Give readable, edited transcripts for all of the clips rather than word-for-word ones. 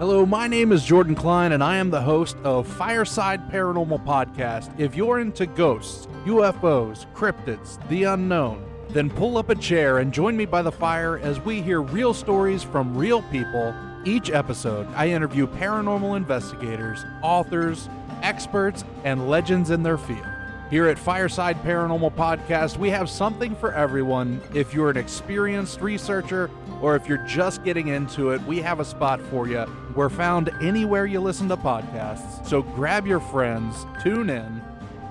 Hello, my name is Jordan Klein, and I am the host of Fireside Paranormal Podcast. If you're into ghosts, UFOs, cryptids, the unknown, then pull up a chair and join me by the fire as we hear real stories from real people. Each episode, I interview paranormal investigators, authors, experts, and legends in their field. Here at Fireside Paranormal Podcast, we have something for everyone. If you're an experienced researcher or if you're just getting into it, we have a spot for you. We're found anywhere you listen to podcasts, so grab your friends, tune in,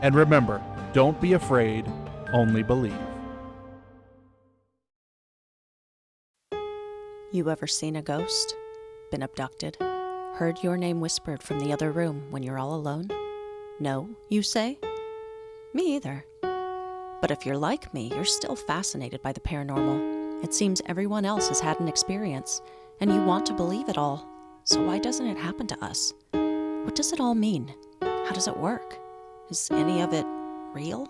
and remember, don't be afraid, only believe. You ever seen a ghost? Been abducted? Heard your name whispered from the other room when you're all alone? No, you say? Me either. But if you're like me, you're still fascinated by the paranormal. It seems everyone else has had an experience, and you want to believe it all. So why doesn't it happen to us? What does it all mean? How does it work? Is any of it real?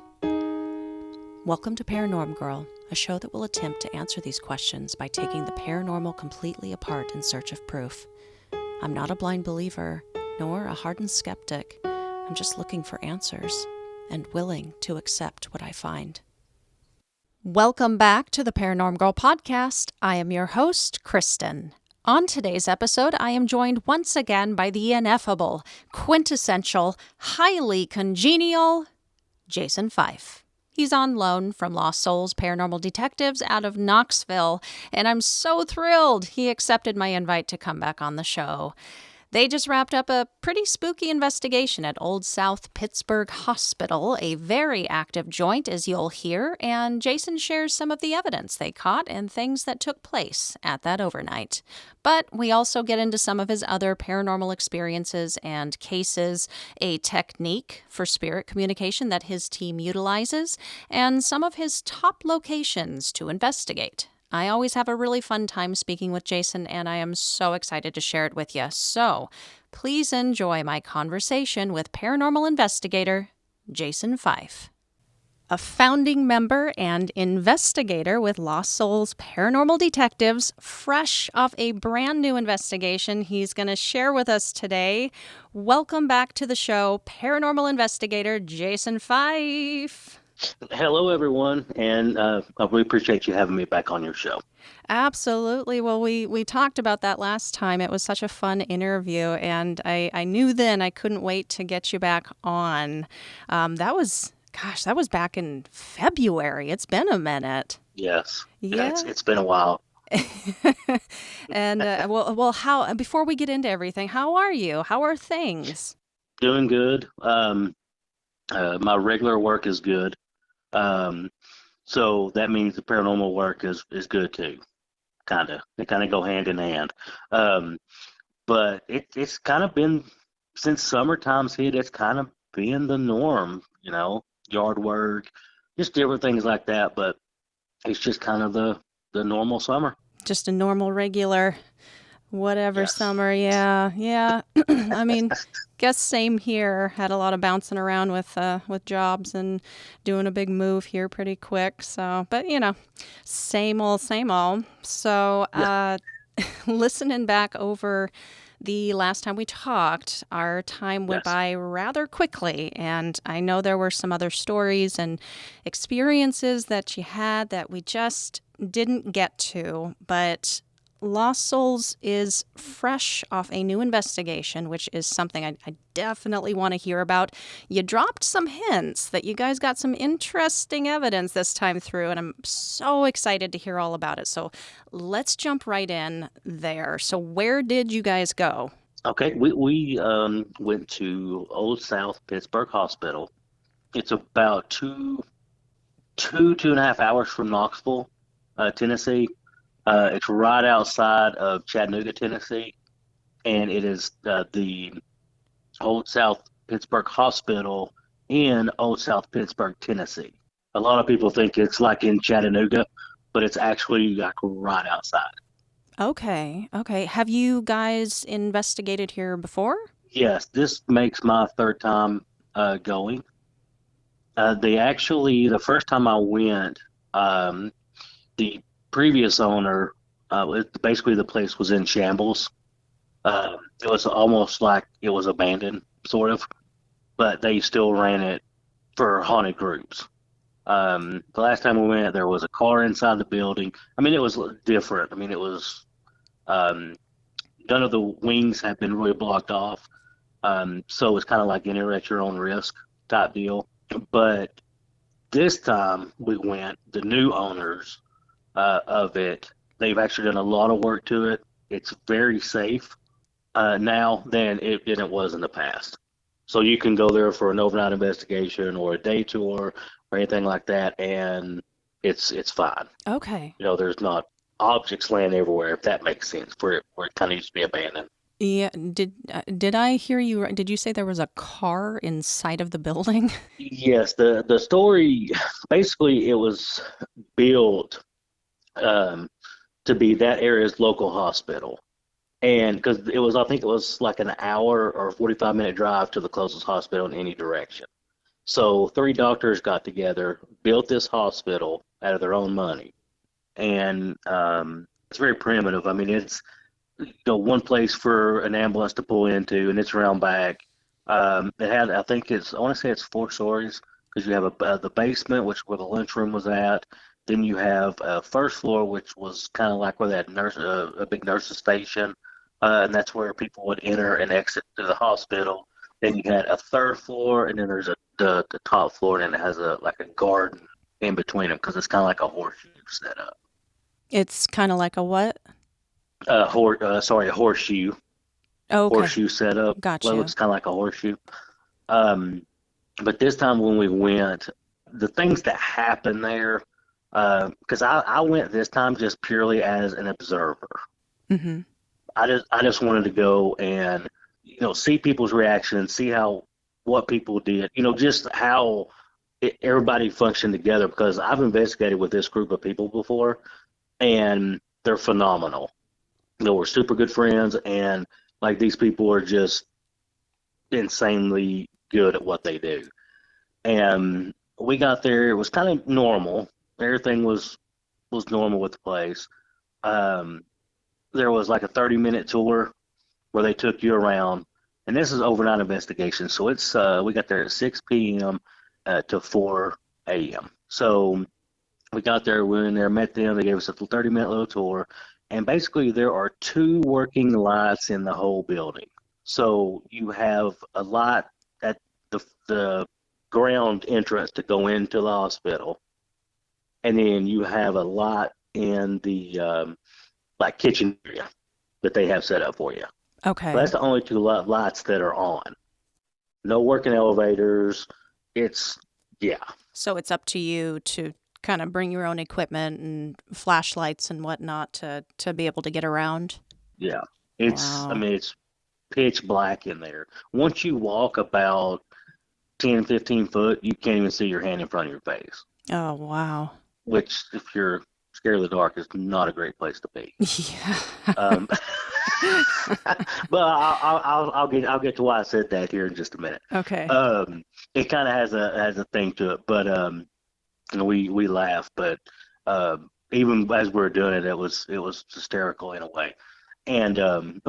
Welcome to Paranorm Girl, a show that will attempt to answer these questions by taking the paranormal completely apart in search of proof. I'm not a blind believer, nor a hardened skeptic. I'm just looking for answers and willing to accept what I find. Welcome back to the Paranorm Girl podcast. I am your host, Kristen. On today's episode, I am joined once again by the ineffable, quintessential, highly congenial Jason Fife. He's on loan from Lost Souls Paranormal Detectives out of Knoxville, and I'm so thrilled he accepted my invite to come back on the show. They just wrapped up a pretty spooky investigation at Old South Pittsburg Hospital, a very active joint, as you'll hear, and Jason shares some of the evidence they caught and things that took place at that overnight. But we also get into some of his other paranormal experiences and cases, a technique for spirit communication that his team utilizes, and some of his top locations to investigate. I always have a really fun time speaking with Jason, and I am so excited to share it with you. So, please enjoy my conversation with paranormal investigator Jason Fife. A founding member and investigator with Lost Souls Paranormal Detectives, fresh off a brand new investigation he's going to share with us today. Welcome back to the show, paranormal investigator Jason Fife. Hello, everyone, and I really appreciate you having me back on your show. Absolutely. Well, we talked about that last time. It was such a fun interview, and I knew then I couldn't wait to get you back on. That was back in February. It's been a minute. Yes. Yeah. It's been a while. And well, how? Before we get into everything, how are you? How are things? Doing good. My regular work is good. So that means the paranormal work is good too. They kind of go hand in hand. But it's kind of been, since summertime's hit, it's kind of been the norm, yard work, just different things like that. But it's just kind of the normal summer. Just a normal, regular, whatever Yes. summer. Yeah. I mean, guess same here. Had a lot of bouncing around with jobs and doing a big move here pretty quick. So, but same old. So, listening back over the last time we talked, our time went by rather quickly, and I know there were some other stories and experiences that you had that we just didn't get to, but Lost Souls is fresh off a new investigation, which is something I definitely want to hear about. You dropped some hints that you guys got some interesting evidence this time through, and I'm so excited to hear all about it. So let's jump right in there. So where did you guys go? Okay, we went to Old South Pittsburg Hospital. It's about two and a half hours from Knoxville, Tennessee. It's right outside of Chattanooga, Tennessee, and it is the Old South Pittsburg Hospital in Old South Pittsburg, Tennessee. A lot of people think it's like in Chattanooga, but it's actually like right outside. Okay. Have you guys investigated here before? Yes, this makes my third time going. The first time I went, the previous owner, basically the place was in shambles. It was almost like it was abandoned, sort of, but they still ran it for haunted groups. The last time we went, there was a car inside the building. I mean, it was different. I mean, it was um, none of the wings have been really blocked off, so it's kind of like enter at your own risk type deal. But this time we went, the new owners of it, they've actually done a lot of work to it. It's very safe now than it was in the past. So you can go there for an overnight investigation or a day tour or anything like that, and it's fine. Okay. You know, there's not objects laying everywhere, if that makes sense, where it kind of used to be abandoned. Yeah, did I hear you right? Did you say there was a car inside of the building? Yes, the story basically it was built um, to be that area's local hospital. And because it was, I think it was like an hour or 45-minute drive to the closest hospital in any direction. So three doctors got together, built this hospital out of their own money, and it's very primitive. I mean, it's one place for an ambulance to pull into, and it's around back. It had, I think it's, I want to say it's 4 stories because you have the basement, which where the lunchroom was at. Then you have a first floor, which was kind of like where that nurse, a big nurses station, and that's where people would enter and exit to the hospital. Then you had a third floor, and then there's the top floor, and it has a like a garden in between them because it's kind of like a horseshoe setup. It's kind of like a what? Sorry, a Okay, horseshoe setup. got Well, it you. looks kind of like a horseshoe. Um, but this time when we went, the things that happened there, because I went this time just purely as an observer. Mm-hmm. I just wanted to go and see people's reactions, see how what people did, just how everybody functioned together. Because I've investigated with this group of people before, and they're phenomenal. They were super good friends, and like these people are just insanely good at what they do. And we got there, it was kind of normal. Everything was normal with the place. Um, there was like a 30-minute tour where they took you around, and this is overnight investigation. So it's we got there at 6 p.m. To 4 a.m. So we got there, we went in there, met them. They gave us a 30-minute little tour, and basically there are two working lights in the whole building. So you have a light at the ground entrance to go into the hospital, and then you have a light in the like kitchen area that they have set up for you. But Okay. that's the only two lights that are on. No working elevators. It's yeah, So it's up to you to kind of bring your own equipment and flashlights and whatnot to be able to get around. yeah. I Wow. mean, it's pitch black in there. Once you walk about 10, 15 foot, you can't even see your hand in front of your face, Oh, wow. which, if you're scared of the dark, is not a great place to be. Yeah. Um, but I'll get to why I said that here in just a minute. Okay. Um, it kind of has a thing to it, but we laugh, but even as we were doing it, it was hysterical in a way. And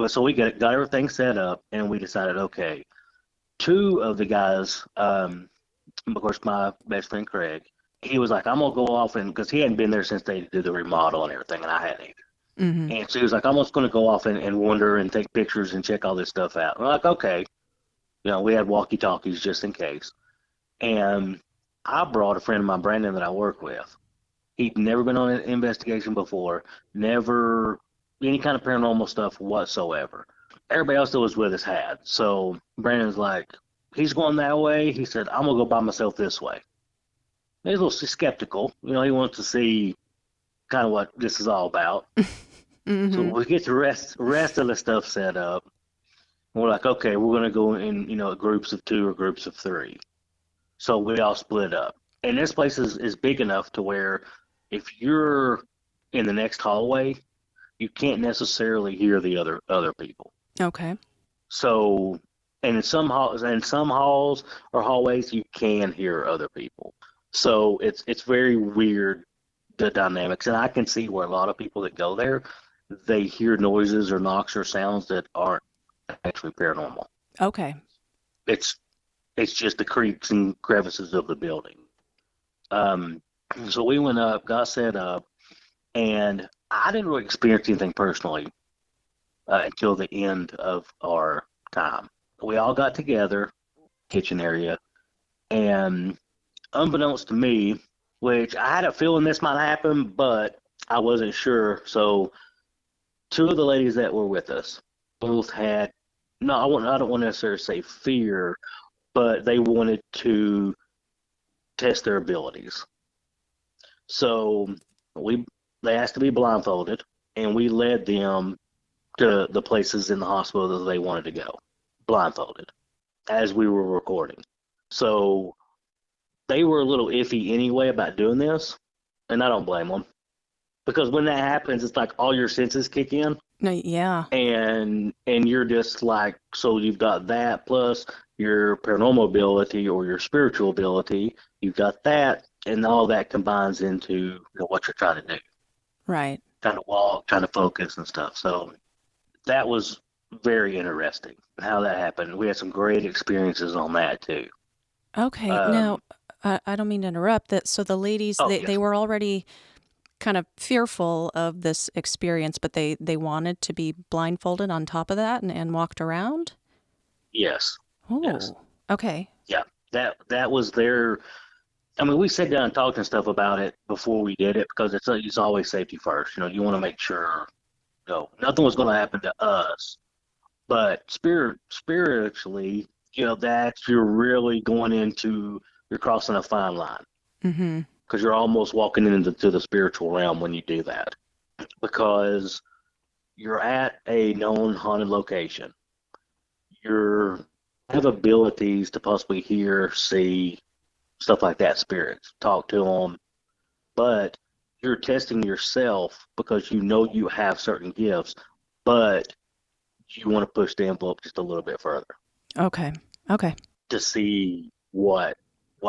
so we got everything set up, and we decided, okay, two of the guys, of course, my best friend Craig, he was like, I'm gonna go off and because he hadn't been there since they did the remodel and everything, and I hadn't either. Mm-hmm. And so he was like, I'm just gonna go off and wander and take pictures and check all this stuff out. We're like, okay, we had walkie talkies just in case. And I brought a friend of mine, Brandon, that I work with. He'd never been on an investigation before, never any kind of paranormal stuff whatsoever. Everybody else that was with us had. So Brandon's like, he's going that way. He said, I'm gonna go by myself this way. He's a little skeptical. He wants to see kind of what this is all about. So Mm-hmm. we get the rest of the stuff set up. And we're like, okay, we're gonna go in, groups of two or groups of three. So we all split up. And this place is big enough to where if you're in the next hallway, you can't necessarily hear the other people. Okay. So, and in some halls or hallways, you can hear other people. So it's very weird, the dynamics, and I can see where a lot of people that go there they hear noises or knocks or sounds that aren't actually paranormal. Okay. It's it's just the creaks and crevices of the building. Um, so we went up, got set up, and I didn't really experience anything personally until the end of our time. We all got together, kitchen area, and unbeknownst to me, which I had a feeling this might happen, but I wasn't sure. So two of the ladies that were with us both had no, I don't want to necessarily say fear, but they wanted to test their abilities. So we they asked to be blindfolded, and we led them to the places in the hospital that they wanted to go, blindfolded, as we were recording. So they were a little iffy anyway about doing this, and I don't blame them because when that happens, it's like all your senses kick in, No, yeah. and you're just like, so you've got that plus your paranormal ability or your spiritual ability, you've got that, and all that combines into what you're trying to do, Right. trying to walk, trying to focus and stuff. So that was very interesting how that happened. We had some great experiences on that too. Okay. Now, Um, I don't mean to interrupt that. So the ladies, oh they yes, were already kind of fearful of this experience, but they wanted to be blindfolded on top of that and walked around? yes, yes, Oh, okay. yeah. That was their. I mean, we sat down and talked and stuff about it before we did it because it's always safety first. You want to make sure nothing was going to happen to us, but spiritually, that you're really going into you're crossing a fine line Mm-hmm. because you're almost walking into the spiritual realm when you do that because you're at a known haunted location. You have abilities to possibly hear, see, stuff like that, spirits, talk to them, but you're testing yourself because you have certain gifts, but you want to push the envelope just a little bit further Okay. Okay. to see what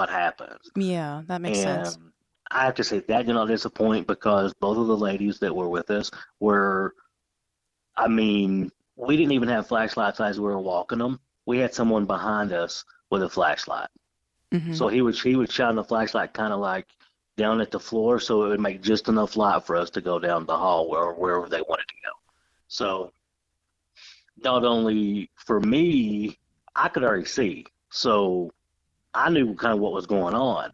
happens. Yeah, that makes sense. And I have to say that did not disappoint because both of the ladies that were with us were, I mean, we didn't even have flashlights as we were walking them. We had someone behind us with a flashlight. Mm-hmm. So he would shine the flashlight kind of like down at the floor, so it would make just enough light for us to go down the hall wherever they wanted to go. So not only for me, I could already see, so I knew kind of what was going on.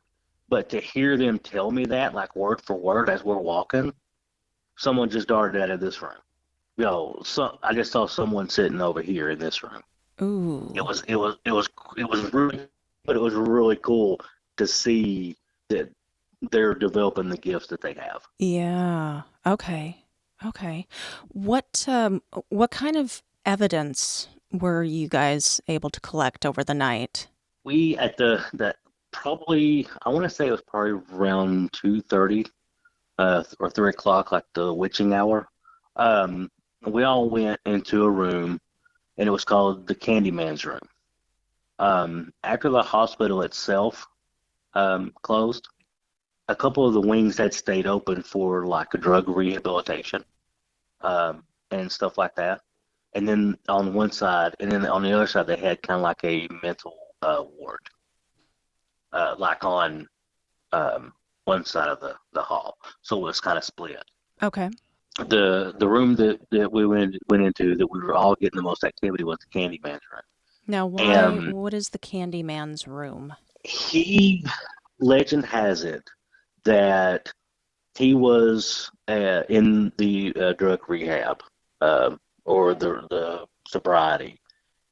But to hear them tell me that, like word for word as we're walking, someone just darted out of this room. So I just saw someone sitting over here in this room. It Ooh. was it was it was it was really, but it was really cool to see that they're developing the gifts that they have. Yeah. Okay. Okay. What kind of evidence were you guys able to collect over the night? We at the probably I want to say it was probably around 2:30 or 3 o'clock, like the witching hour. Um, we all went into a room, and it was called the Candyman's room. After the hospital itself closed, a couple of the wings had stayed open for like a drug rehabilitation and stuff like that. And then on one side, and then on the other side, they had kind of like a mental ward, like on one side of the hall. So it was kind of split. Okay. The room that we went into that we were all getting the most activity was the Candyman's room. Now, what is the Candyman's room? He legend has it that he was in the drug rehab or the sobriety,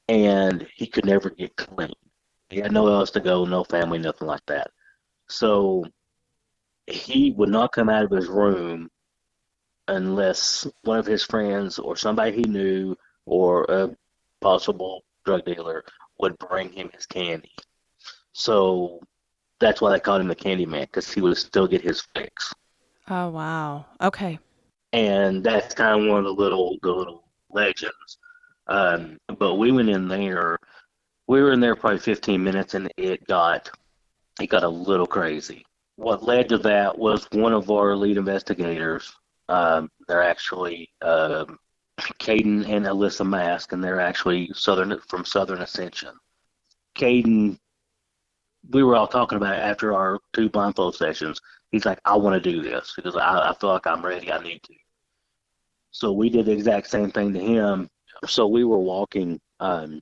and he could never get clean. He had nowhere else to go, no family, nothing like that. So he would not come out of his room unless one of his friends or somebody he knew or a possible drug dealer would bring him his candy. So that's why they called him the Candy Man because he would still get his fix. Oh, wow. Okay. And that's kind of one of the little legends. But we went in there. We were in there probably 15 minutes, and it got a little crazy. What led to that was one of our lead investigators. They're actually Caden and Alyssa Mask, and they're actually from Southern Ascension. Caden, we were all talking about it after our 2 blindfold sessions. He's like, I want to do this because I feel like I'm ready. I need to. So we did the exact same thing to him. So we were walking him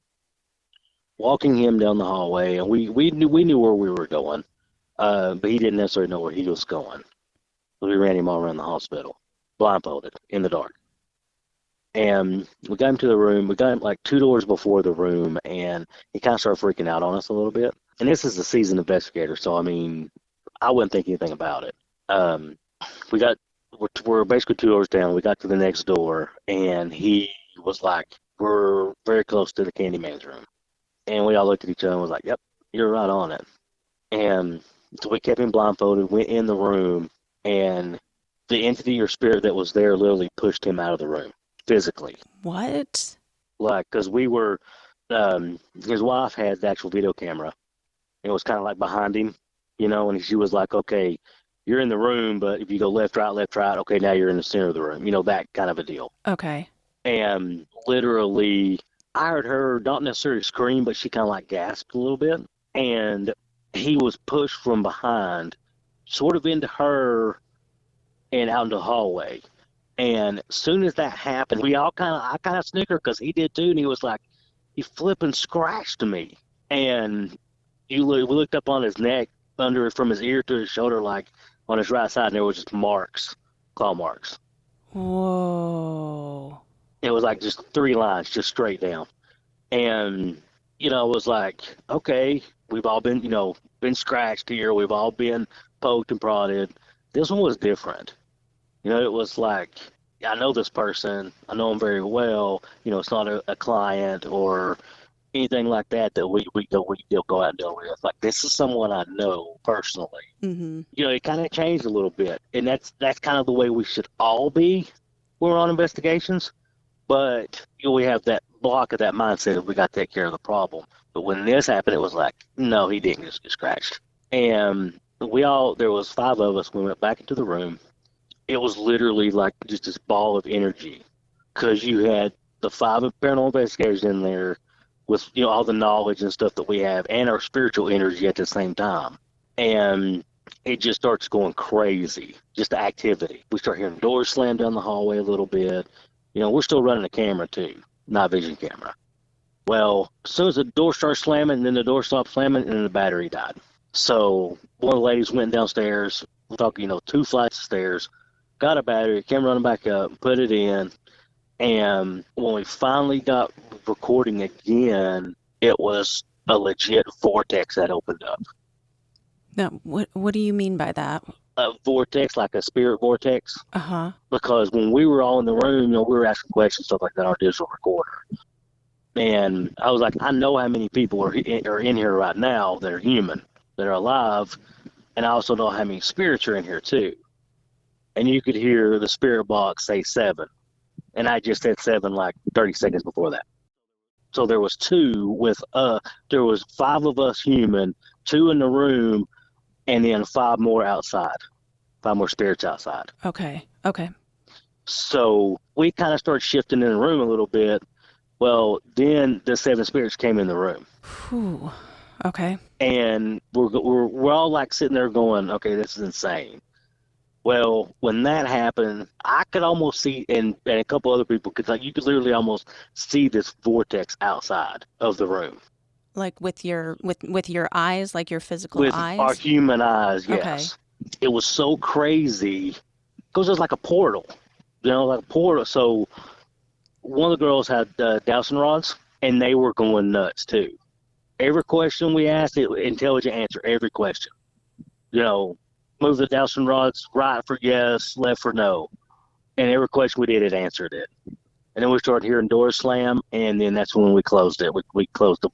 down the hallway, and we knew where we were going, but he didn't necessarily know where he was going. So we ran him all around the hospital, blindfolded, in the dark. And we got him to the room. We got him like 2 doors before the room, and he kind of started freaking out on us a little bit. And this is a seasoned investigator, so I mean, I wouldn't think anything about it. Um, we're basically 2 doors down. We got to the next door, and he was like, "We're very close to the Candyman's room." And we all looked at each other and was like, "Yep, you're right on it." And so we kept him blindfolded, went in the room, and the entity or spirit that was there literally pushed him out of the room physically. What? Like, because his wife had the actual video camera. It was kind of like behind him, and she was like, "Okay, you're in the room, but if you go left, right, okay, now you're in the center of the room." That kind of a deal. Okay. And literally, I heard her not necessarily scream, but she kind of like gasped a little bit. And he was pushed from behind, sort of into her and out into the hallway. And as soon as that happened, I kind of snickered because he did too. And he was like, he flipping scratched me. And we looked up on his neck, from his ear to his shoulder, like on his right side, and there was just claw marks. Whoa. It was like just 3 lines, just straight down. And, it was like, okay, we've all been scratched here. We've all been poked and prodded. This one was different. It was like, I know this person. I know him very well. It's not a client or anything like that we go out and deal with. Like, this is someone I know personally. Mm-hmm. It kind of changed a little bit. And that's kind of the way we should all be when we're on investigations. But we have that block of that mindset of we got to take care of the problem. But when this happened, it was like, no, he didn't just get scratched. And there was 5 of us. We went back into the room. It was literally like just this ball of energy, because you had the 5 paranormal investigators in there with all the knowledge and stuff that we have, and our spiritual energy at the same time. And it just starts going crazy, just the activity. We start hearing doors slam down the hallway a little bit. We're still running a camera too, night vision camera. Well, as soon as the door starts slamming, then the door stopped slamming, and then the battery died. So one of the ladies went downstairs, we're talking, 2 flights of stairs, got a battery, came running back up, put it in, and when we finally got recording again, it was a legit vortex that opened up. Now, what do you mean by that? A vortex, like a spirit vortex. Uh-huh. Because when we were all in the room, we were asking questions, stuff like that, on our digital recorder. And I was like, I know how many people are in here right now that are human, that are alive, and I also know how many spirits are in here too. And you could hear the spirit box say 7. And I just said 7 like 30 seconds before that. So there was 2 there was 5 of us human, 2 in the room, and then 5 more outside, 5 more spirits outside. Okay. So we kind of started shifting in the room a little bit. Well, then the 7 spirits came in the room. Whew. Okay. And we're all like sitting there going, okay, this is insane. Well, when that happened, I could almost see, and a couple other people could, like, you could literally almost see this vortex outside of the room. Like with your eyes, like your physical eyes? With our human eyes, yes. Okay. It was so crazy because it was like a portal, like a portal. So one of the girls had dowsing rods, and they were going nuts too. Every question we asked, intelligent answer, every question. Move the dowsing rods right for yes, left for no. And every question we did, it answered it. And then we started hearing doors slam, and then that's when we closed it. We closed the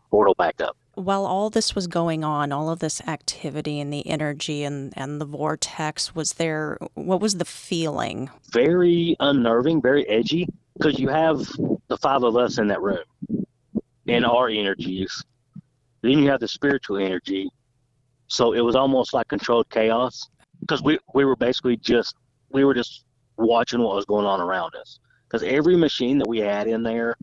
portal back up. While all this was going on, all of this activity and the energy and the vortex, what was the feeling? Very unnerving, very edgy, because you have the 5 of us in that room and our energies. Then you have the spiritual energy. So it was almost like controlled chaos, because we were basically we were just watching what was going on around us. Because every machine that we had in there,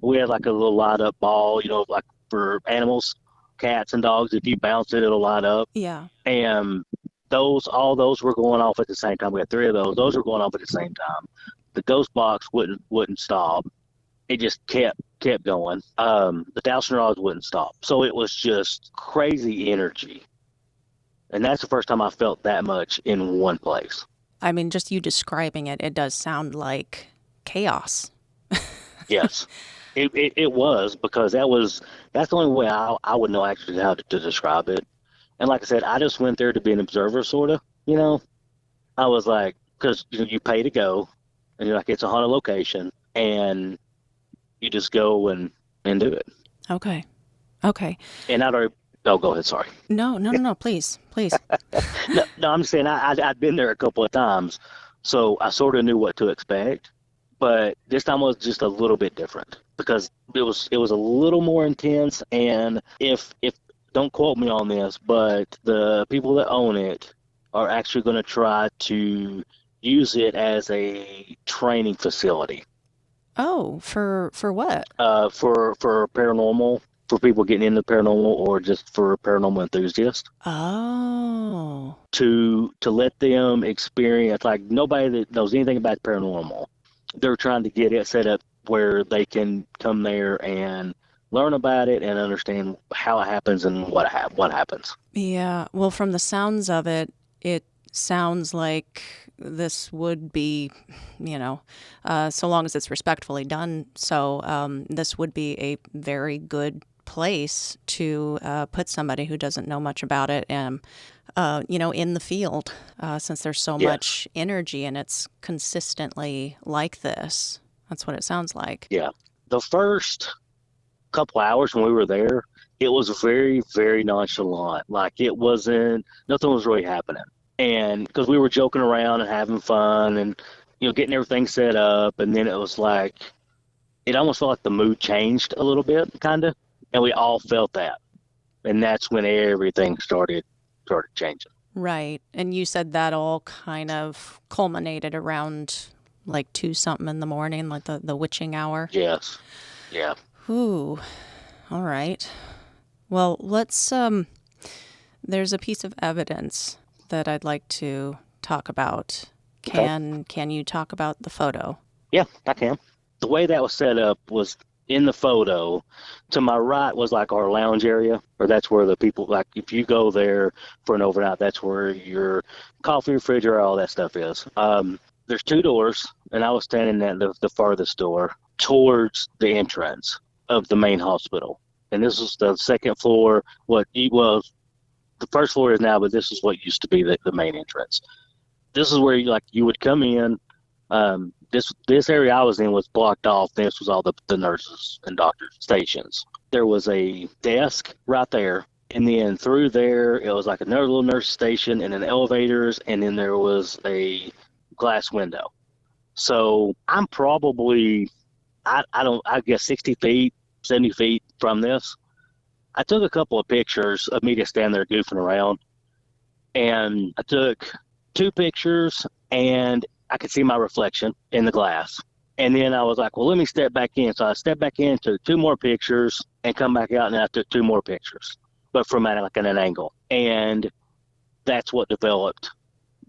we had like a little light up ball, like for animals, cats and dogs. If you bounce it, it'll light up. Yeah. And all those were going off at the same time. We had 3 of those. Those were going off at the same time. The ghost box wouldn't stop. It just kept going. The dowsing rods wouldn't stop. So it was just crazy energy. And that's the first time I felt that much in one place. I mean, just you describing it, it does sound like chaos. Yes. It was, because that's the only way I would know actually how to describe it. And like I said, I just went there to be an observer, sort of, I was like, because you pay to go, and you're like, it's a haunted location, and you just go and do it. Okay. And I'd already, oh, go ahead, sorry. No, please. No, I'm just saying I'd been there a couple of times, so I sort of knew what to expect. But this time was just a little bit different, because it was a little more intense. And if don't quote me on this, but the people that own it are actually going to try to use it as a training facility. Oh, for what? For paranormal, for people getting into paranormal, or just for paranormal enthusiasts. Oh. To let them experience, like, nobody that knows anything about paranormal, they're trying to get it set up where they can come there and learn about it and understand how it happens and what happens. Yeah. Well, from the sounds of it, it sounds like this would be, so long as it's respectfully done. So this would be a very good place to put somebody who doesn't know much about it and, in the field, since there's so much energy and it's consistently like this. That's what it sounds like. Yeah. The first couple hours when we were there, it was very, very nonchalant. Like, nothing was really happening. And because we were joking around and having fun and, getting everything set up. And then it was like, it almost felt like the mood changed a little bit, kind of. And we all felt that. And that's when everything started changing. Right. And you said that all kind of culminated around like 2-something in the morning, like the witching hour. Yes. Yeah. Ooh. All right. Well, let's there's a piece of evidence that I'd like to talk about. Can you talk about the photo? Yeah, I can. The way that was set up was, in the photo, to my right was like our lounge area, or that's where the people, like, if you go there for an overnight, that's where your coffee, refrigerator, all that stuff is. There's 2 doors, and I was standing at the farthest door towards the entrance of the main hospital. And this was the second floor, the first floor is now, but this is what used to be the main entrance. This is where you would come in. This area I was in was blocked off. This was all the nurses and doctors' stations. There was a desk right there, and then through there it was like another little nurse station, and then elevators, and then there was a glass window. So I'm probably, I guess 60 feet, 70 feet from this. I took a couple of pictures of me just standing there goofing around, and I took 2 pictures, and I could see my reflection in the glass. And then I was like, well, let me step back in. So I stepped back in, took 2 more pictures, and come back out, and I took 2 more pictures, but from at an angle. And that's what developed,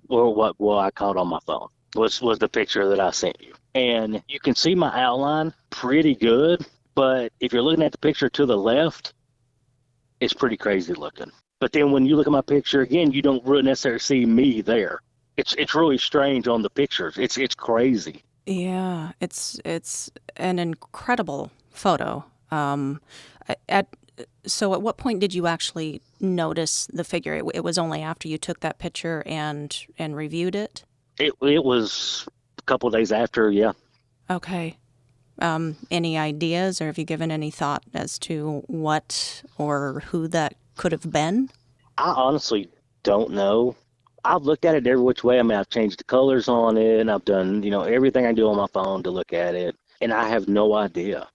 or what I caught on my phone, was the picture that I sent you. And you can see my outline pretty good, but if you're looking at the picture to the left, it's pretty crazy looking. But then when you look at my picture again, you don't really necessarily see me there. It's really strange on the pictures. It's crazy. Yeah, it's an incredible photo. So at what point did you actually notice the figure? It was only after you took that picture and reviewed it? It was a couple of days after, yeah. Okay. Any ideas, or have you given any thought as to what or who that could have been? I honestly don't know. I've looked at it every which way. I mean, I've changed the colors on it, and I've done, everything I do on my phone to look at it, and I have no idea.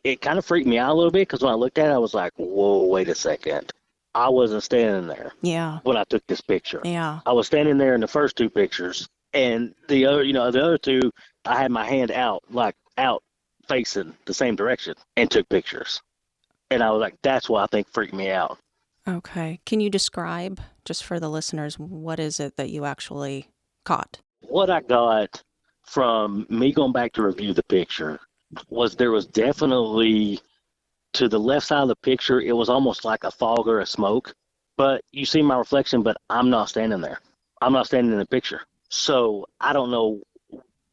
It kind of freaked me out a little bit, because when I looked at it, I was like, whoa, wait a second. I wasn't standing there Yeah. when I took this picture. Yeah. I was standing there in the first 2 pictures, And the other two, I had my hand out, like out facing the same direction and took pictures. And I was like, that's what I think freaked me out. Okay. Can you describe, just for the listeners, what is it that you actually caught? What I got from me going back to review the picture was there was definitely to the left side of the picture, it was almost like a fog or a smoke. But you see my reflection, but I'm not standing there. I'm not standing in the picture. So I don't know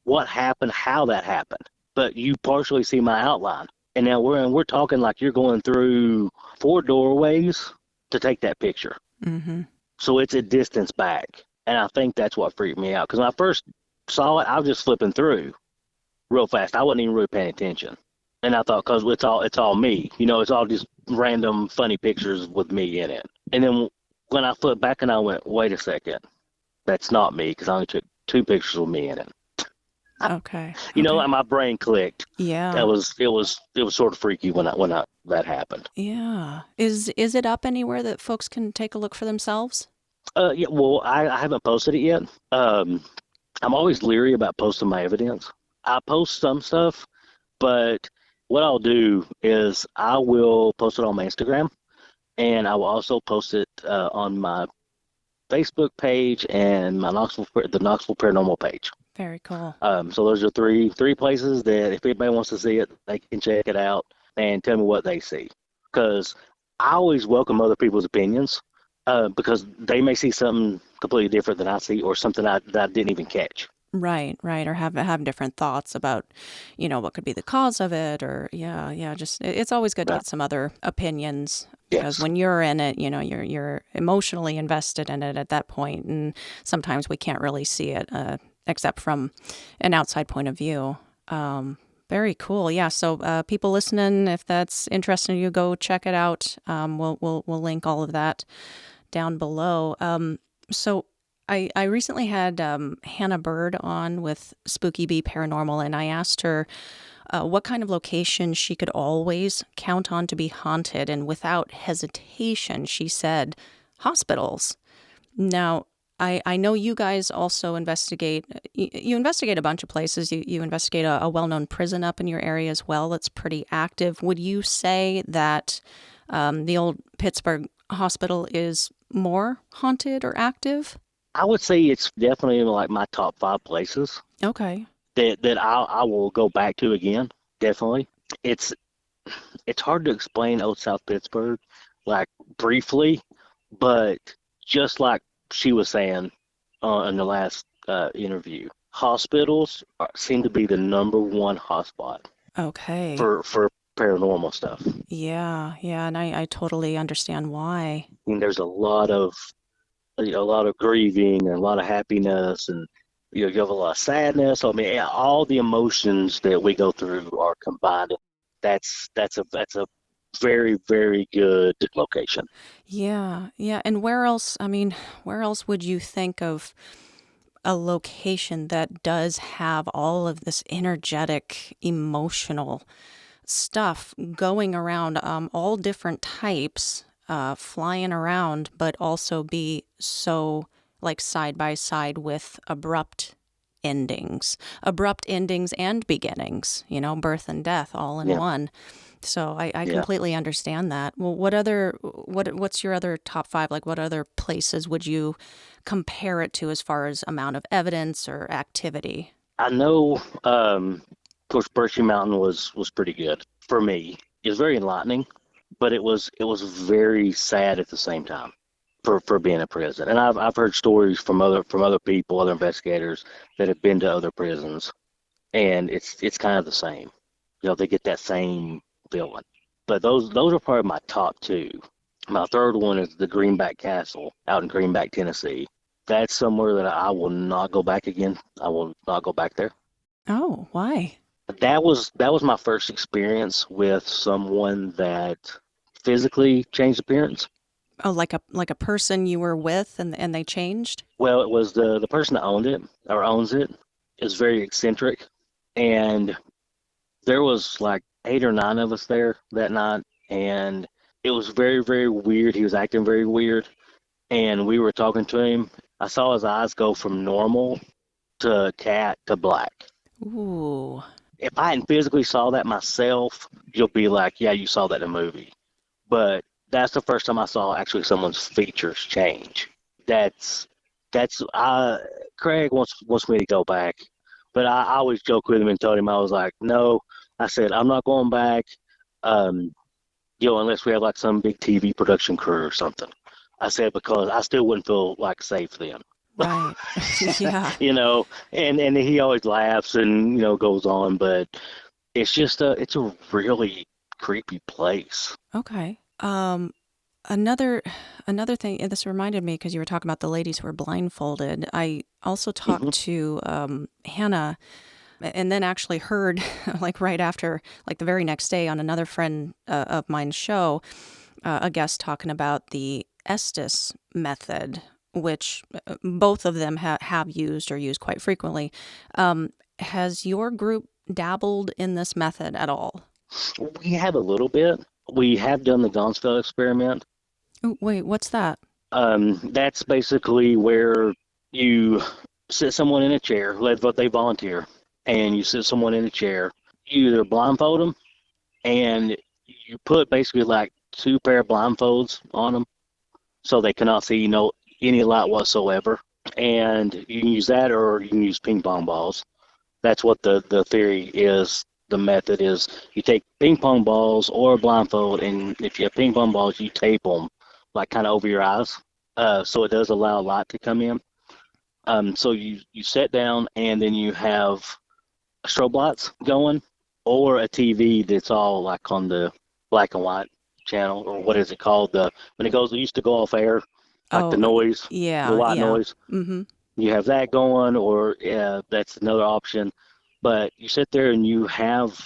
what happened, how that happened. But you partially see my outline. And now we're talking like you're going through 4 doorways to take that picture. Mm-hmm. So it's a distance back. And I think that's what freaked me out. Because when I first saw it, I was just flipping through real fast. I wasn't even really paying attention. And I thought, because it's all me. It's all just random funny pictures with me in it. And then when I flipped back and I went, wait a second, that's not me, because I only took 2 pictures with me in it. Okay. And my brain clicked. Yeah. It was sort of freaky when that happened. Yeah. Is it up anywhere that folks can take a look for themselves? Yeah. Well, I haven't posted it yet. I'm always leery about posting my evidence. I post some stuff, but what I'll do is I will post it on my Instagram, and I will also post it on my Facebook page and the Knoxville Paranormal page. Very cool. So those are three places that if anybody wants to see it, they can check it out and tell me what they see. Because I always welcome other people's opinions because they may see something completely different than I see, or something that I didn't even catch. Right. Or have different thoughts about, what could be the cause of it, or just it's always good to get some other opinions, because when you're in it, you're emotionally invested in it at that point, and sometimes we can't really see it except from an outside point of view. Very cool. Yeah. So people listening, if that's interesting to you, go check it out. We'll link all of that down below. So I recently had Hannah Bird on with Spooky Bee Paranormal, and I asked her what kind of location she could always count on to be haunted, and without hesitation, she said hospitals. Now, I know you guys also investigate. You investigate a bunch of places. You investigate a well-known prison up in your area as well that's pretty active. Would you say that the old Pittsburgh Hospital is more haunted or active? I would say it's definitely in like my top 5 places. Okay. That I will go back to again. Definitely. It's hard to explain Old South Pittsburgh, like briefly, but just like she was saying in the last interview, hospitals seem to be the number one hotspot. Okay. For paranormal stuff. Yeah, and I totally understand why. I mean, there's a lot of grieving and a lot of happiness, and you have a lot of sadness. I mean, all the emotions that we go through are combined. That's a very, very good location. Yeah. And where else? I mean, where else would you think of a location that does have all of this energetic, emotional stuff going around, all different types, flying around, but also be so like side by side with abrupt endings and beginnings, birth and death all in one. So I completely understand that. Well, what's your other top 5? Like, what other places would you compare it to as far as amount of evidence or activity? I know, of course, Brushy Mountain was pretty good for me. It was very enlightening, but it was very sad at the same time for being a prison. And I've heard stories from other people, other investigators that have been to other prisons, and it's kind of the same. They get that same feeling. But those are probably my top 2. My third one is the Greenback Castle out in Greenback, Tennessee. That's somewhere that I will not go back again. I will not go back there. Oh, why? That was my first experience with someone that physically changed appearance. Oh, like a person you were with and they changed? Well, it was the person that owned it or owns it is very eccentric, and there was like 8 or 9 of us there that night, and it was very, very weird. He was acting very weird, and we were talking to him. I saw his eyes go from normal to cat to black. Ooh. If I hadn't physically saw that myself, you'll be like, yeah, you saw that in a movie. But that's the first time I saw actually someone's features change. That's Craig wants me to go back, but I always joke with him and told him I was like, no, I said I'm not going back, unless we have like some big TV production crew or something. I said because I still wouldn't feel like safe then. Right. Yeah. And he always laughs and goes on, but it's just it's a really creepy place. Okay. Another thing, and this reminded me because you were talking about the ladies who were blindfolded. I also talked to Hannah, and then actually heard, like right after, like the very next day on another friend of mine's show, a guest talking about the Estes Method, which both of them have used or use quite frequently. Has your group dabbled in this method at all? We have a little bit. We have done the Ganzfeld experiment. Ooh, wait, what's that? That's basically where you sit someone in a chair, they volunteer, and you sit someone in a chair. You either blindfold them, and you put basically like 2 pair of blindfolds on them, so they cannot see any light whatsoever. And you can use that, or you can use ping pong balls. That's what the theory is. The method is you take ping pong balls or a blindfold, and if you have ping pong balls, you tape them like kind of over your eyes, so it does allow light to come in. So you sit down, and then you have strobe lights going, or a TV that's all like on the black and white channel, or what is it called? It used to go off air, like the noise, the white noise. Mm-hmm. You have that going, or that's another option. But you sit there and you have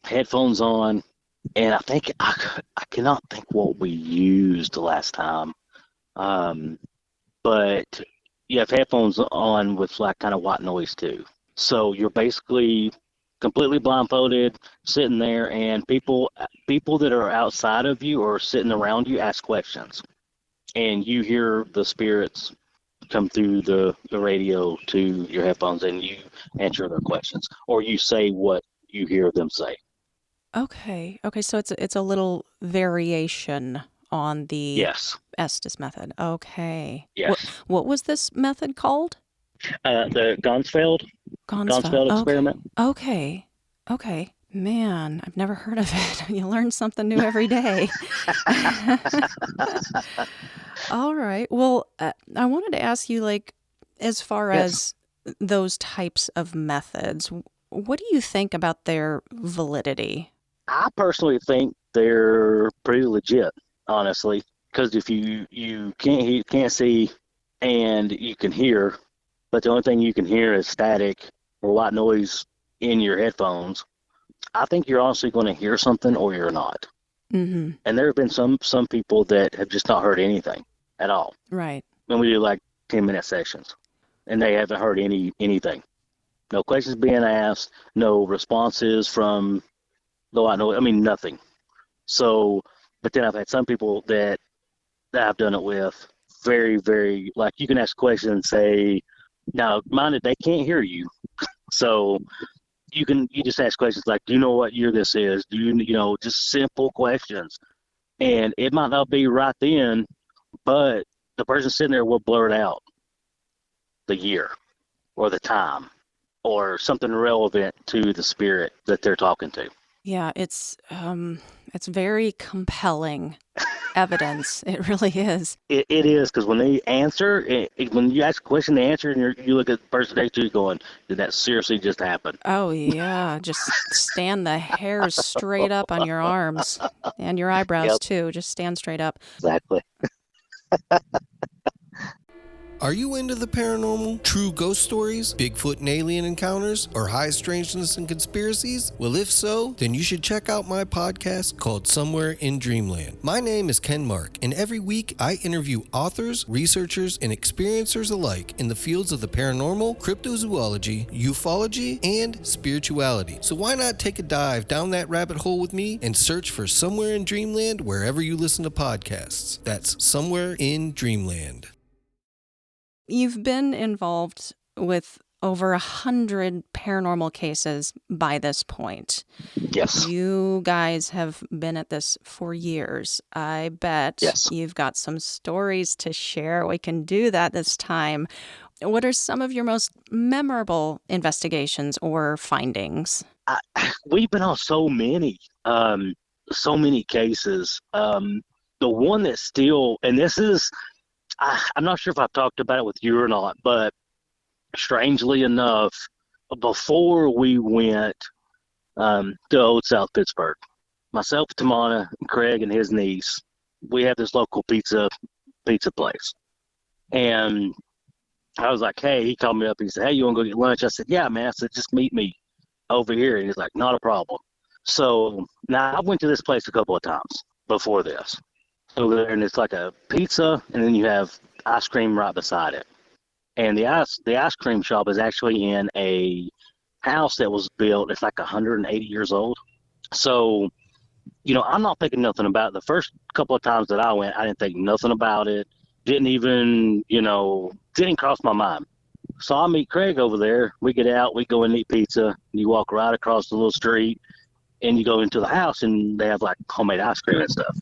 headphones on, and I think I cannot think what we used last time, but you have headphones on with like kind of white noise too. So you're basically completely blindfolded, sitting there, and people that are outside of you or sitting around you ask questions, and you hear the spirits come through the radio to your headphones, and you answer their questions, or you say what you hear them say. Okay, so it's a little variation on the Estes method. Okay. Yes. What was this method called? The Ganzfeld experiment. Okay. Man, I've never heard of it. You learn something new every day. All right. Well, I wanted to ask you, like, as far as those types of methods, what do you think about their validity? I personally think they're pretty legit, honestly, because if you can't see and you can hear, but the only thing you can hear is static or white noise in your headphones, I think you're honestly going to hear something or you're not. Mm-hmm. And there have been some people that have just not heard anything at all. Right. And we do like 10-minute sessions, and they haven't heard anything. No questions being asked, no responses from the white noise. I mean, nothing. So, but then I've had some people that I've done it with, very, very, like you can ask questions and say, now, mind it, they can't hear you. So you just ask questions like, do you know what year this is? Do you, just simple questions. And it might not be right then, but the person sitting there will blurt out the year or the time or something relevant to the spirit that they're talking to. Yeah, it's very compelling evidence. It really is. It is, because when they answer, when you ask a question, they answer, and you look at the person next to you going, did that seriously just happen? Oh, yeah. Just stand the hairs straight up on your arms and your eyebrows, too. Just stand straight up. Exactly. Are you into the paranormal, true ghost stories, Bigfoot and alien encounters, or high strangeness and conspiracies? Well, if so, then you should check out my podcast called Somewhere in Dreamland. My name is Ken Mark, and every week I interview authors, researchers, and experiencers alike in the fields of the paranormal, cryptozoology, ufology, and spirituality. So why not take a dive down that rabbit hole with me and search for Somewhere in Dreamland wherever you listen to podcasts. That's Somewhere in Dreamland. You've been involved with over 100 paranormal cases by this point. Yes. You guys have been at this for years. I bet Yes. you've got some stories to share. We can do that this time. What are some of your most memorable investigations or findings? We've been on so many cases. The one that still, and this is, I'm not sure if I've talked about it with you or not, but strangely enough, before we went to old South Pittsburg, myself, Tamana, Craig, and his niece, we have this local pizza place. And I was like, hey, he called me up. He said, hey, you want to go get lunch? I said, yeah, man. I said, just meet me over here. And he's like, not a problem. So now I went to this place a couple of times before this. So there, and it's like a pizza, and then you have ice cream right beside it. And the ice cream shop is actually in a house that was built. It's like 180 years old. So, I'm not thinking nothing about it. The first couple of times that I went, I didn't think nothing about it. Didn't even, didn't cross my mind. So I meet Craig over there. We get out, we go and eat pizza. You walk right across the little street, and you go into the house, and they have like homemade ice cream and stuff.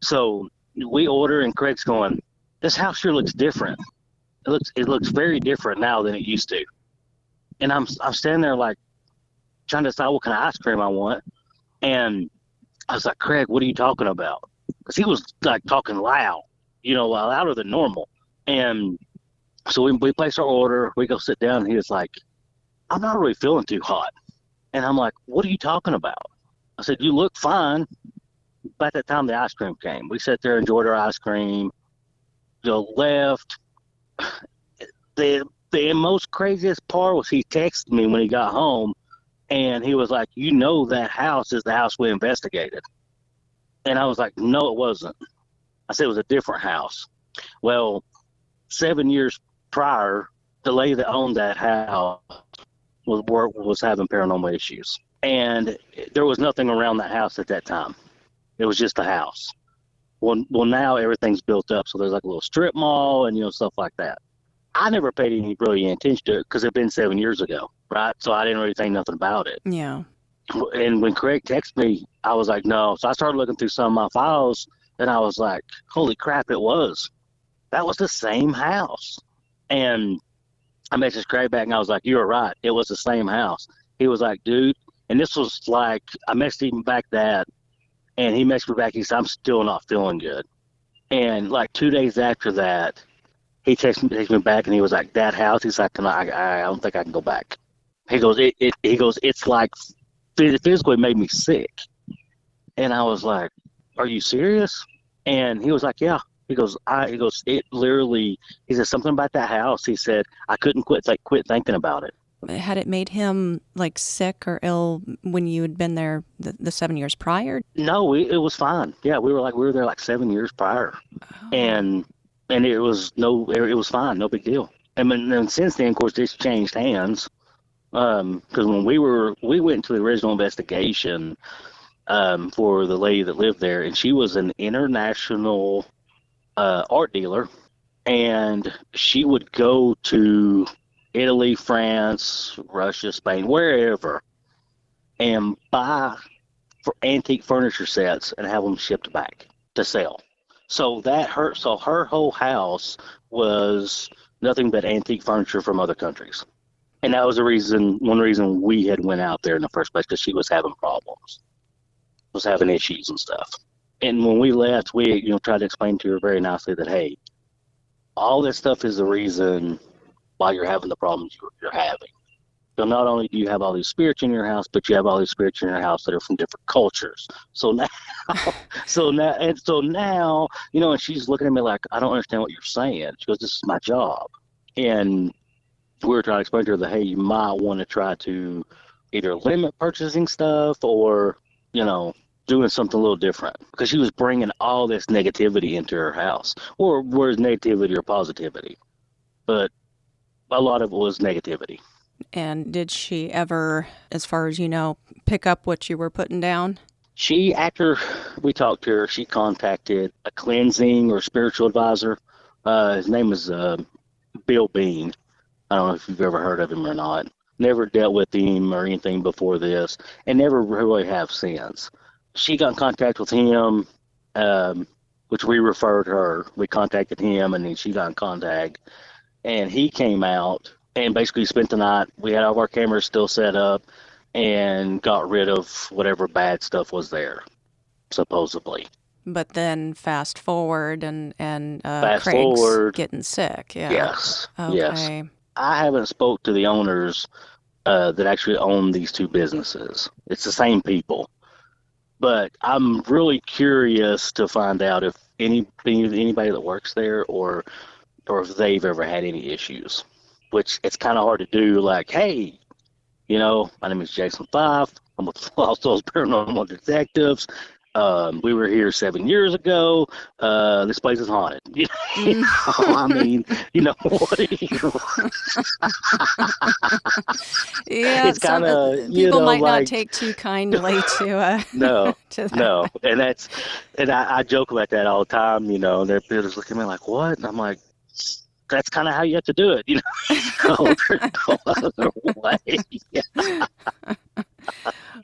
So we order, and Craig's going, this house sure looks different. It looks very different now than it used to. And I'm standing there like trying to decide what kind of ice cream I want. And I was like, Craig, what are you talking about? Because he was like talking loud, louder than normal. And so we place our order. We go sit down, and he was like, I'm not really feeling too hot. And I'm like, what are you talking about? I said, you look fine. By that time the ice cream came, we sat there, enjoyed our ice cream, left. The most craziest part was he texted me when he got home, and he was like, that house is the house we investigated. And I was like, no, it wasn't. I said it was a different house. Well, 7 years prior, the lady that owned that house was having paranormal issues. And there was nothing around that house at that time. It was just a house. Well, now everything's built up, so there's like a little strip mall and stuff like that. I never paid any really attention to it because it'd been 7 years ago, right? So I didn't really think nothing about it. Yeah. And when Craig texted me, I was like, no. So I started looking through some of my files, and I was like, holy crap, it was. That was the same house. And I messaged Craig back, and I was like, you were right. It was the same house. He was like, dude, and this was like, I messaged him back that, and he messaged me back. He said, I'm still not feeling good. And like 2 days after that, he texted me back, and he was like, that house, he's like, I don't think I can go back. He goes, it's like physically made me sick. And I was like, are you serious? And he was like, yeah. He goes, it literally, he said something about that house. He said, I couldn't quit thinking about it. Had it made him like sick or ill when you had been there the 7 years prior? No, it was fine. Yeah, we were there like 7 years prior. Oh. And it was fine, no big deal. And since then, of course, it's changed hands. Because when we went into the original investigation for the lady that lived there, and she was an international art dealer, and she would go to Italy, France, Russia, Spain, wherever, and buy for antique furniture sets and have them shipped back to sell. So her whole house was nothing but antique furniture from other countries. And that was one reason we had went out there in the first place, because she was having problems, was having issues and stuff. And when we left, we tried to explain to her very nicely that, hey, all this stuff is the reason why you're having the problems you're having. So not only do you have all these spirits in your house, but you have all these spirits in your house that are from different cultures. So now, and she's looking at me like, I don't understand what you're saying. She goes, this is my job. And we were trying to explain to her that, hey, you might want to try to either limit purchasing stuff or, doing something a little different, because she was bringing all this negativity into her house, or where's negativity or positivity, but a lot of it was negativity. And did she ever, as far as you know, pick up what you were putting down? She, after we talked to her, she contacted a cleansing or spiritual advisor. His name is Bill Bean, I don't know if you've ever heard of him or not. Never dealt with him or anything before this, and never really have since. She got in contact with him, which we referred her. We contacted him, and then she got in contact, and he came out and basically spent the night. We had all of our cameras still set up, and got rid of whatever bad stuff was there, supposedly. But then fast forward and Fast Craig's forward. getting sick. Yeah. Yes. Yes. Okay. I haven't spoke to the owners that actually own these two businesses. It's the same people, but I'm really curious to find out if anybody that works there or if they've ever had any issues. Which it's kind of hard to do. Like, hey, my name is Jason Fife. I'm with Lost Souls Paranormal Detectives. We were here 7 years ago. This place is haunted. I mean, what? Yeah, It's kind of people might like, not take too kindly to no, to that. no, and I joke about that all the time. They're just looking at me like, what? And I'm like, that's kind of how you have to do it. There's no other way.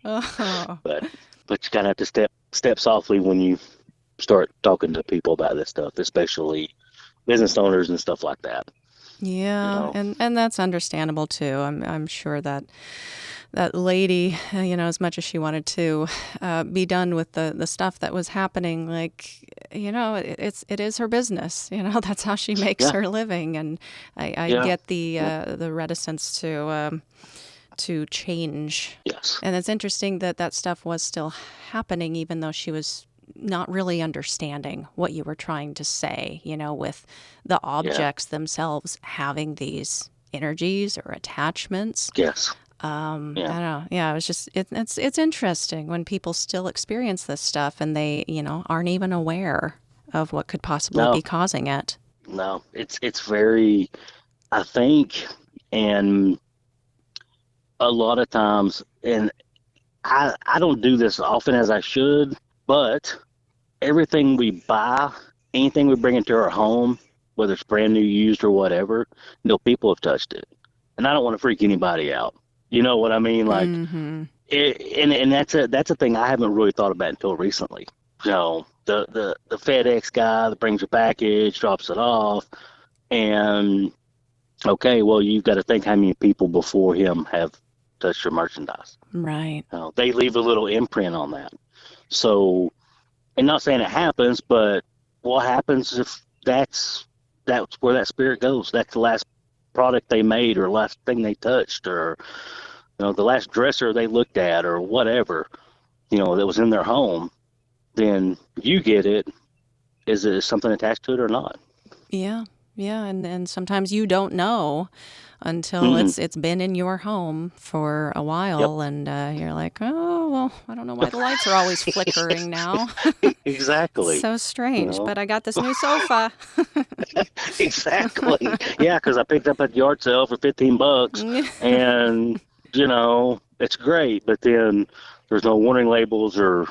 Oh. But you kind of have to step softly when you start talking to people about this stuff, especially business owners and stuff like that. Yeah, and that's understandable too. I'm sure that lady, as much as she wanted to be done with the stuff that was happening, it is her business. That's how she makes her living, and I get the reticence to change. Yes. And it's interesting that stuff was still happening, even though she was not really understanding what you were trying to say, with the objects themselves having these energies or attachments. Yes. I don't know. Yeah, it was just, it's interesting when people still experience this stuff and they, aren't even aware of what could possibly be causing it. No, it's very, I think, and a lot of times, and I don't do this often as I should, but everything we buy, anything we bring into our home, whether it's brand new, used, or whatever, people have touched it. And I don't want to freak anybody out. You know what I mean? Like, and that's a thing I haven't really thought about until recently. The FedEx guy that brings your package, drops it off, and okay, well, you've got to think how many people before him have touched your merchandise. Right. They leave a little imprint on that. So, and not saying it happens, but what happens if that's where that spirit goes? That's the last product they made or last thing they touched or, the last dresser they looked at or whatever, that was in their home. Then you get it. Is it something attached to it or not? Yeah. Yeah. And sometimes you don't know until it's been in your home for a while. Yep. And you're like, oh, well, I don't know why the lights are always flickering now. Exactly. So strange, but I got this new sofa. Exactly. Yeah, because I picked up at the yard sale for $15 and, it's great. But then there's no warning labels or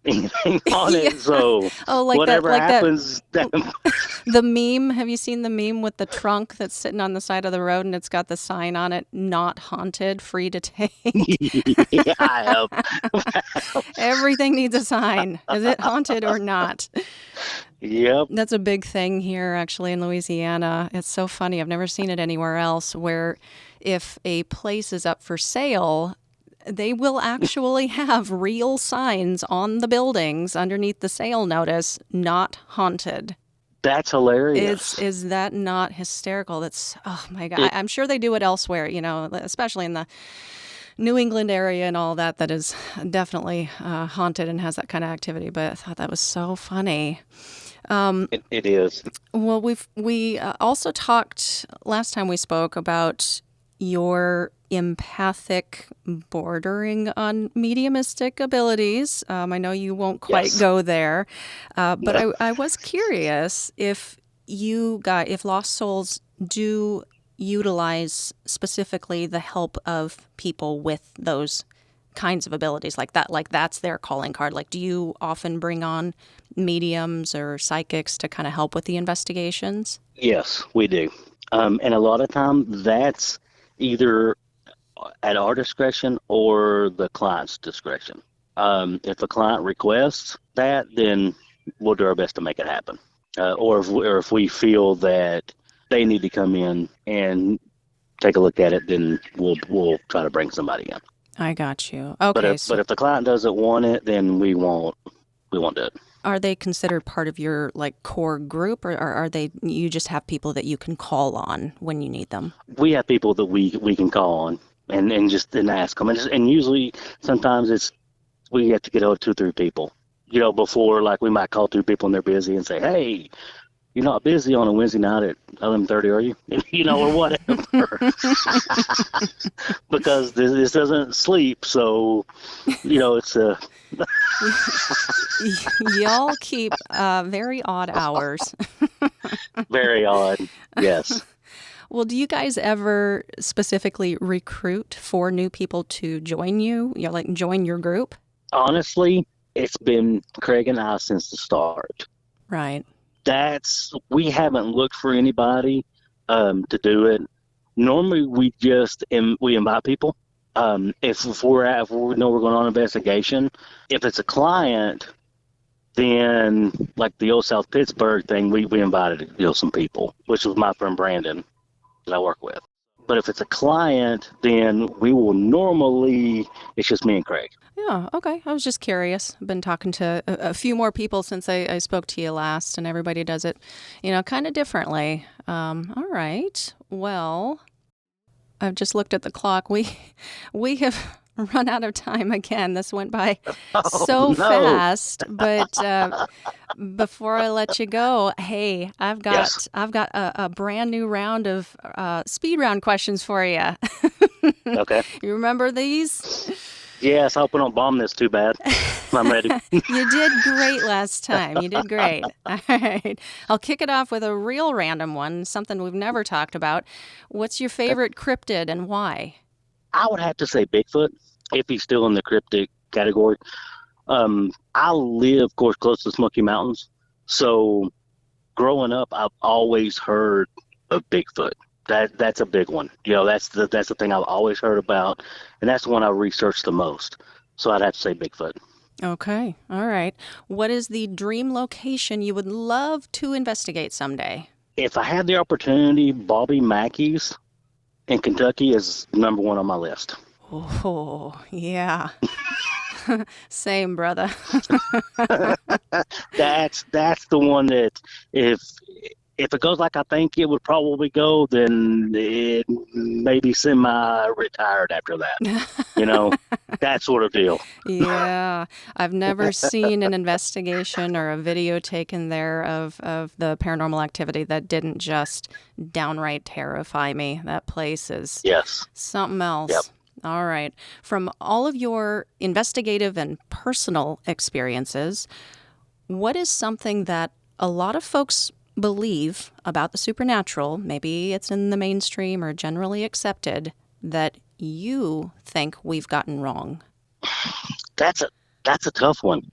anything on it, so whatever happens. The meme, have you seen the meme with the trunk that's sitting on the side of the road and it's got the sign on it, not haunted, free to take? Yeah, I have. Everything needs a sign. Is it haunted or not? Yep. That's a big thing here, actually, in Louisiana. It's so funny. I've never seen it anywhere else, where if a place is up for sale, they will actually have real signs on the buildings underneath the sale notice, not haunted. That's hilarious. Is that not hysterical? That's, oh my God. I'm sure they do it elsewhere, especially in the New England area and all that is definitely haunted and has that kind of activity. But I thought that was so funny. It is. Well, we also talked last time we spoke about your empathic bordering on mediumistic abilities. I know you won't quite go there, but I was curious if Lost Souls do utilize specifically the help of people with those kinds of abilities like that, like that's their calling card. Like, do you often bring on mediums or psychics to kind of help with the investigations? Yes, we do. And a lot of time that's either at our discretion or the client's discretion. If the client requests that, then we'll do our best to make it happen. Or if we feel that they need to come in and take a look at it, then we'll try to bring somebody in. I got you. Okay. But if the client doesn't want it, then we won't do it. Are they considered part of your core group, or are they, you just have people that you can call on when you need them? We have people that we can call on and just ask them, and usually sometimes we have to get out 2-3 people. Before we might call 2 people and they're busy and say, hey, you're not busy on a Wednesday night at 11:30, are you? Or whatever. Because this doesn't sleep, so it's a. Y'all keep very odd hours. Very odd, yes. Well, do you guys ever specifically recruit for new people to join you? Join your group? Honestly, it's been Craig and I since the start. Right. We haven't looked for anybody to do it. Normally, we invite people. If we know we're going on an investigation, if it's a client, then like the old South Pittsburg thing, we invited some people, which was my friend Brandon that I work with. But if it's a client, then we will normally, it's just me and Craig. Yeah, okay. I was just curious. I've been talking to a few more people since I spoke to you last, and everybody does it, kind of differently. All right. Well, I've just looked at the clock. We have run out of time again. This went by fast. But before I let you go, hey, I've got a brand new round of speed round questions for you. Okay. You remember these? Yes, I hope we don't bomb this too bad. I'm ready. You did great last time. You did great. All right. I'll kick it off with a real random one, something we've never talked about. What's your favorite cryptid and why? I would have to say Bigfoot, if he's still in the cryptid category. I live, of course, close to the Smoky Mountains. So growing up, I've always heard of Bigfoot. That's a big one. That's the thing I've always heard about, and that's the one I researched the most. So I'd have to say Bigfoot. Okay. All right. What is the dream location you would love to investigate someday? If I had the opportunity, Bobby Mackey's in Kentucky is number 1 on my list. Oh, yeah. Same, brother. That's the one that if it goes like I think it would probably go, then it may be semi-retired after that. That sort of deal. Yeah. I've never seen an investigation or a video taken there of the paranormal activity that didn't just downright terrify me. That place is something else. Yep. All right. From all of your investigative and personal experiences, what is something that a lot of folks believe about the supernatural, maybe it's in the mainstream or generally accepted, that you think we've gotten wrong? That's a tough one.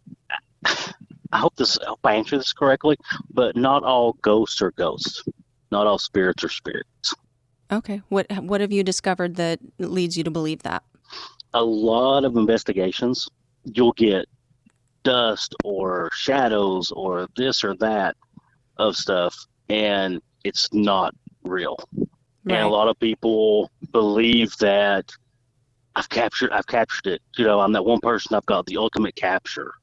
I hope I answer this correctly, but not all ghosts are ghosts. Not all spirits are spirits. Okay. What have you discovered that leads you to believe that? A lot of investigations, you'll get dust or shadows or this or that of stuff, and it's not real. Right. And a lot of people believe that I've captured it. I'm that one person, I've got the ultimate capture.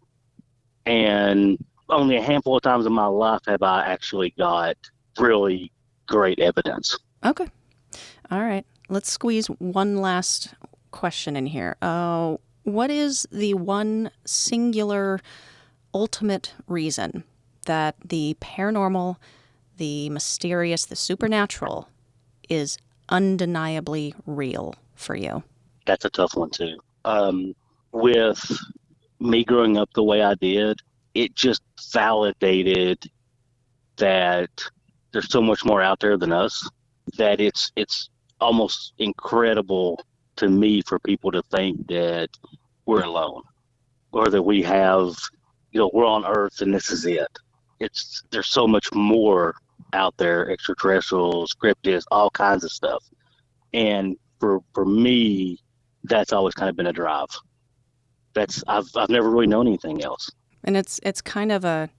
And only a handful of times in my life have I actually got really great evidence. Okay. All right. Let's squeeze one last question in here. What is the one singular ultimate reason that the paranormal, the mysterious, the supernatural is undeniably real for you? That's a tough one, too. With me growing up the way I did, it just validated that there's so much more out there than us, that it's almost incredible to me for people to think that we're alone or that we have, we're on Earth and this is it. There's so much more out there, extraterrestrials, cryptids, all kinds of stuff. And for me, that's always kind of been a drive. I've never really known anything else. And it's kind of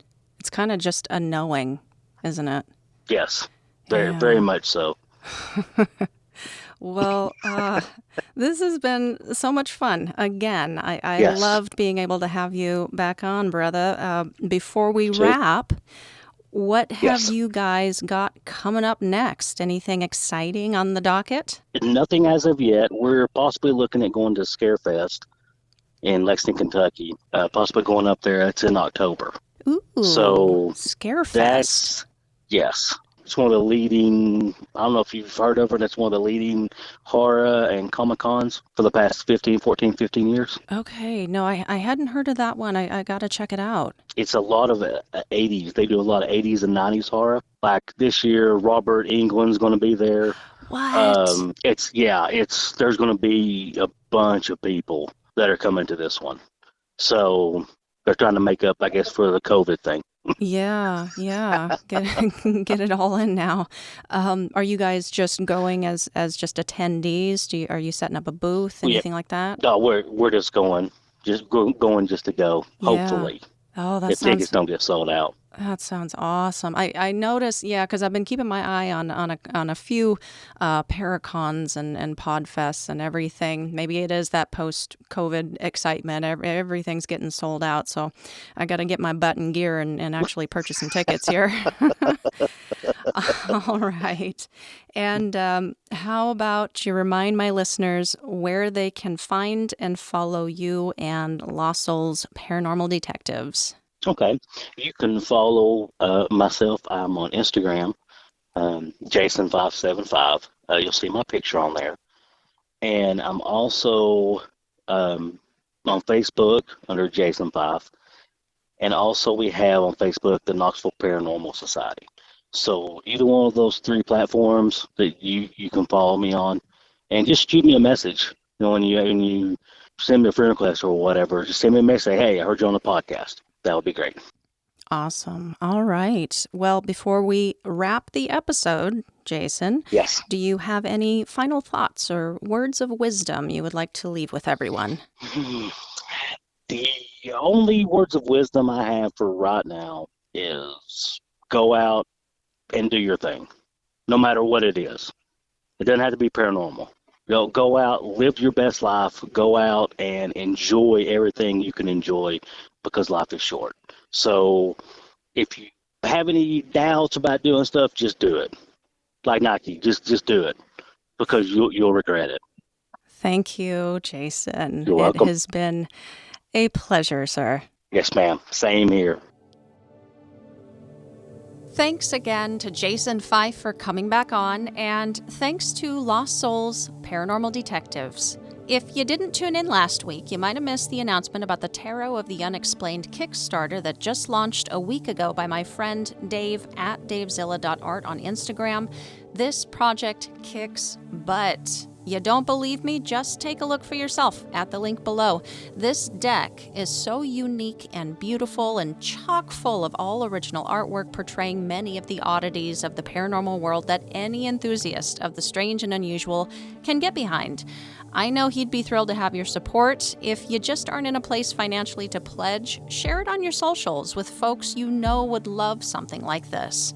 just a knowing, isn't it? Yes, very much so. Well, this has been so much fun. Again, I Yes. loved being able to have you back on, brother. Before we Too. wrap, what have Yes. you guys got coming up next? Anything exciting on the docket? Nothing as of yet. We're possibly looking at going to Scarefest in Lexington, Kentucky. Possibly going up there. It's in October. Ooh, So Scarefest. Yes. It's one of the leading, I don't know if you've heard of it, it's one of the leading horror and Comic-Cons for the past 15 years. Okay, no, I hadn't heard of that one. I got to check it out. It's a lot of 80s. They do a lot of 80s and 90s horror. Like this year, Robert Englund's going to be there. What? There's going to be a bunch of people that are coming to this one. So they're trying to make up, I guess, for the COVID thing. Yeah. Get it all in now. Are you guys just going as just attendees? Are you setting up a booth, anything like that? No, we're just going just to go. Yeah. Hopefully, Oh, if tickets don't get sold out. That sounds awesome. I noticed, because I've been keeping my eye on a few Paracons and Podfests and everything. Maybe it is that post-COVID excitement. Everything's getting sold out, so I got to get my butt in gear and actually purchase some tickets here. All right. And how about you remind my listeners where they can find and follow you and Lost Souls Paranormal Detectives? Okay. You can follow myself. I'm on Instagram, Jason575. You'll see my picture on there. And I'm also on Facebook under Jason Fife. And also we have on Facebook the Knoxville Paranormal Society. So either one of those three platforms that you can follow me on, and just shoot me a message. When you send me a friend request or whatever, just send me a message. Say, hey, I heard you on the podcast. That would be great. Awesome. All right. Well, before we wrap the episode, Jason, Yes. do you have any final thoughts or words of wisdom you would like to leave with everyone? The only words of wisdom I have for right now is go out and do your thing, no matter what it is. It doesn't have to be paranormal. Go out, live your best life, go out and enjoy everything you can enjoy, because life is short. So if you have any doubts about doing stuff, just do it. Like Nike, just do it, because you'll regret it. Thank you, Jason. You're welcome. It has been a pleasure, sir. Yes, ma'am. Same here. Thanks again to Jason Fife for coming back on, and thanks to Lost Souls Paranormal Detectives. If you didn't tune in last week, you might have missed the announcement about the Tarot of the Unexplained Kickstarter that just launched a week ago by my friend Dave at davezilla.art on Instagram. This project kicks butt. You don't believe me? Just take a look for yourself at the link below. This deck is so unique and beautiful and chock full of all original artwork portraying many of the oddities of the paranormal world that any enthusiast of the strange and unusual can get behind. I know he'd be thrilled to have your support. If you just aren't in a place financially to pledge, share it on your socials with folks you know would love something like this.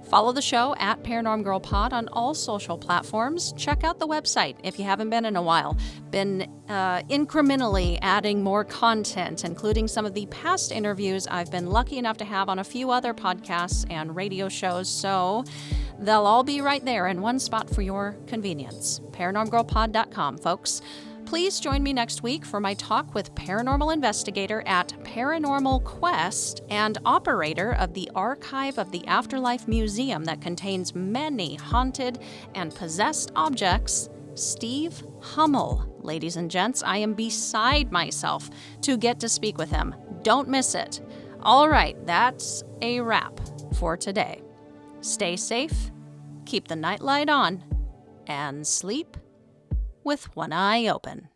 Follow the show at Paranorm Girl Pod on all social platforms. Check out the website if you haven't been in a while. Been incrementally adding more content, including some of the past interviews I've been lucky enough to have on a few other podcasts and radio shows, so they'll all be right there in one spot for your convenience. ParanormGirlPod.com, folks. Please join me next week for my talk with paranormal investigator at Paranormal Quest and operator of the Archive of the Afterlife Museum that contains many haunted and possessed objects, Steve Hummel. Ladies and gents, I am beside myself to get to speak with him. Don't miss it. All right, that's a wrap for today. Stay safe, keep the nightlight on, and sleep with one eye open.